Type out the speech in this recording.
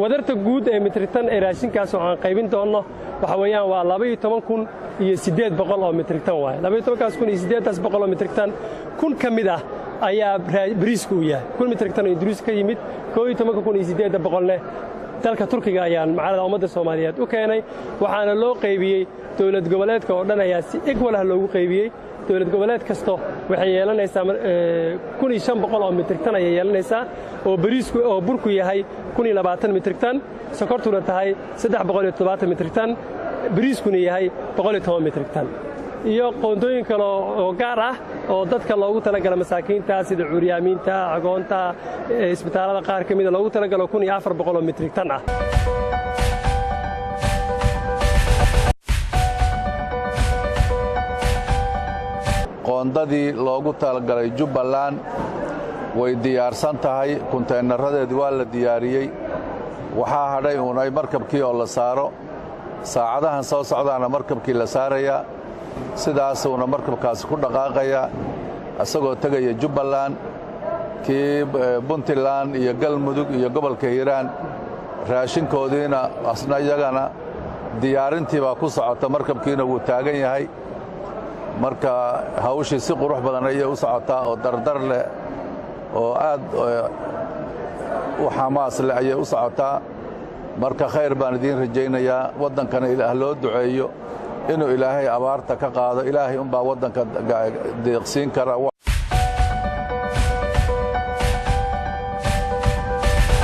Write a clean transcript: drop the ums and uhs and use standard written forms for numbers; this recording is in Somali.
wadarta guud ee mitritan ee raashinkaas oo aan qaybin doono waxa weeyaan waa 12,800 oo mitritan waay 12,800 oo mitritan kun kamid ah ayaa bariisku u yahay kun mitritan oo Ingiriis ka yimid 12,800 dalka Turkiga ayaan macallada ummadda Soomaaliyeed u keenay waxaana loo qaybiyay dawlad goboleedka oo dhan ayaa si equal ah loogu qaybiyay dawlad goboleed kasto waxay yeelanaysaa 1,500 oo mitritan ay yeelanaysaa oo bariisku oo burku yahay 1,020 mitritan sokortuna tahay 370 mitritan bariiskuna yahay 110 mitritan iyo qoondooyin kale oo gaar ah oo dadka loogu talagalay masaakiinta sida cuuryaamiinta agoonta isbitaalada qaar kamid ah loogu talagalay 1,400 oo mitritan ah qoondadii loogu talagalay Jubbaland way diyaarsan tahay konteenaradeedu waa la diyaariyay waxaa hadhay unay markabkii oo la saaro saacadahan soo socdaana markabkii la saaraya sidaas uuna markabkaasi ku dhaqaaqaya asagoo tagaya Jubbaland kii Puntland iyo Galmudug iyo gobolka Hiiraan raashinkoodiina asna iyagana diyaarintii baa ku socota markabkiina wuu taagan yahay marka hawshii si qurux badan ay u socotaa oo dardar leh oo aad u xamaas leh ay u socotaa marka khayr baan idin rajaynayaa wadankana Ilaah loo duceeyo inuu Ilaahay abaarta ka qaado Ilaahay baa wadanka deeqsiin kara